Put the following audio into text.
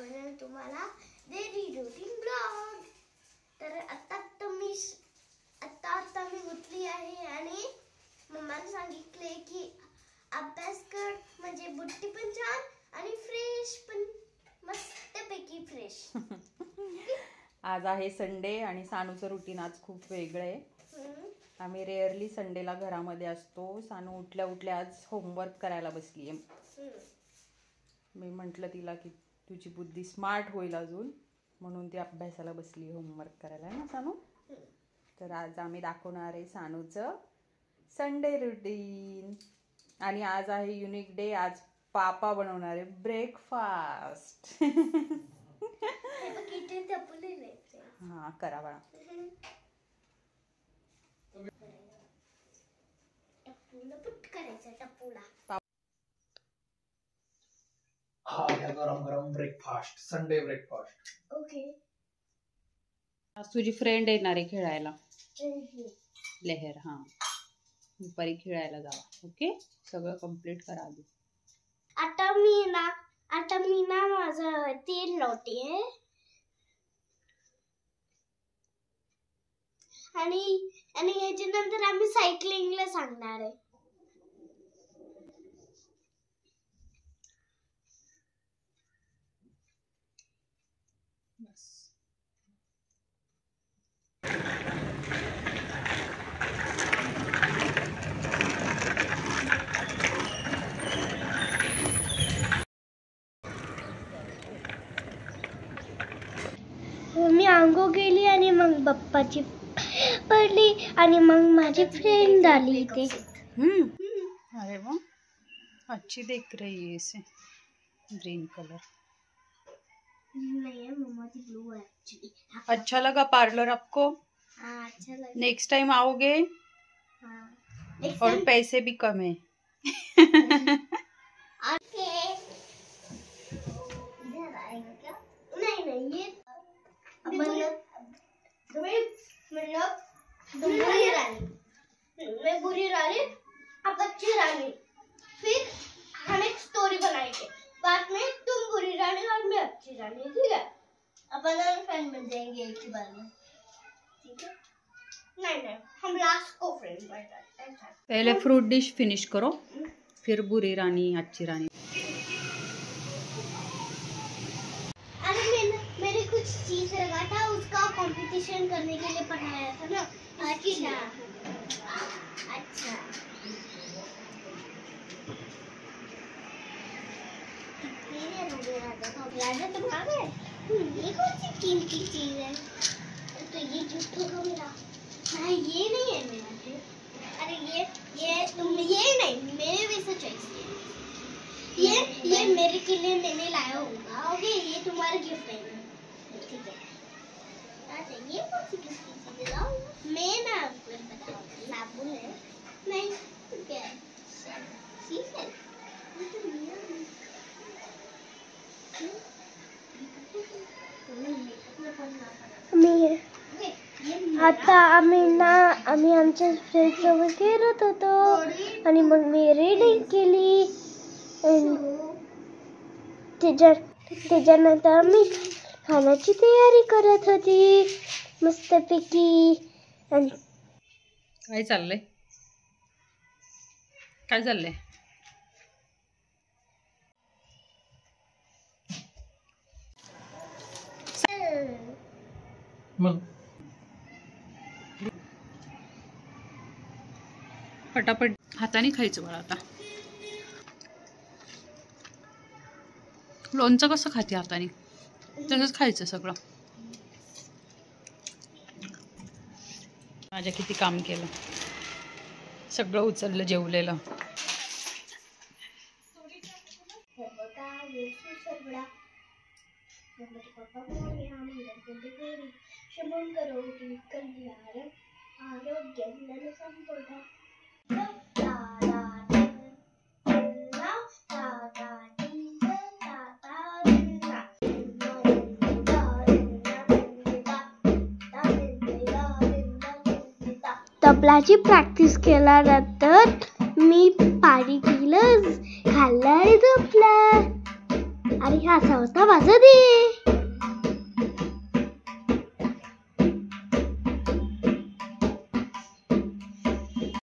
दाखवणार तुम्हाला daily routine blog. तर आता मी उठली आहे आणि मम्माने सांगितले की अभ्यास कर, म्हणजे बुट्टी पण छान आणि फ्रेश पण मस्तपैकी फ्रेश। आज आहे संडे आणि सानूचं रुटीन आज खूप वेगळं आहे। आम्ही रेअरली संडेला घरामध्ये असतो। सानू उठल्या उठल्या आज होमवर्क करायला बसली आहे। मी म्हटलं तिला की तुझी बुद्धी स्मार्ट होईल अजून, म्हणून ती अभ्यासाला बसली होमवर्क करायला, आहे ना सानू? तर आज आम्ही दाखवणार आहे सानूचं संडे रुटीन। आणि आज आहे युनिक डे। आज पापा बनवणार आहे ब्रेकफास्ट। हाँ करा बड़ा। हाँ गरम गरम ब्रेकफास्ट, संडे ब्रेकफास्ट। ओके। आज तुझी फ्रेंड येणार आहे खेळायला, लहर। हाँ दुपारी खेळायला जावा। ओके, सगळं कंप्लीट करा आधी। आता मी ना माझं तेल लावते आणि याच्यानंतर आम्ही सायकलिंगला सांगणार आहे। मी आंघोळ केली आणि मग बाप्पाची पडली आणि मग माझी फ्रेंड आली इथे। अरे वाह, अच्छी दिख रही है इसे, ग्रीन कलर। नहीं है मम्मा की ब्लू है एक्चुअली। अच्छा लगा पार्लर आपको? हाँ अच्छा लगा। नेक्स्ट टाइम आओगे? हाँ। और पैसे भी कम है। ओके। इधर आएगा क्या? नहीं ये मैं बुरी रानी, आप अच्छी रानी। फिर हम एक स्टोरी बनाएंगे, बाद में तुम बुरी रानी और मैं अच्छी रानी, ठीक है? अपन फ्रेंड बन जाएंगे एक ही बार में, ठीक है? नहीं हम लास्ट को फ्रेंड बन जाते हैं। पहले फ्रूट डिश फिनिश करो, फिर बुरी रानी अच्छी रानी। मैंने कुछ चीज लगा था, उसका कंपटीशन करने के लिए पढ़ाया था ना। अच्छा अच्छा। राजा तुम आ गए? ये कौन सी कीमती चीज है? तो ये गिफ्ट होगा मेरा। हाँ ये नहीं है मेरा। अरे ये तुम ये नहीं, मेरे वैसा चॉइस है। ये मेरे के लिए मैंने लाया होगा। ओके, ये तुम्हारा गिफ्ट है, ठीक है? अच्छा ये कौन सी गिफ्ट चीज है? लाओ मैं ना बताऊंगी। साबुन है? नहीं क्या है? ठीक है। आता आम्ही आमच्या फ्रेंड सोबत खेळत होतो आणि मग मी रीडिंग केली। त्याच्यानंतर आम्ही खाण्याची तयारी करत होती मस्तपैकी। काय चाललंय? काय चाललंय? पटापट हाताने खायचं मला आता। लोणचं कसं खाते हाताने, तसंच खायचं सगळं। माझ्या किती काम केलं, सगळं उचललं जेवलेलं। तबलाची प्रॅक्टिस केल्यानंतर मी पाणी पिलं, खाल्लं आणि झोपलं। अरे हा असा होता माझा दे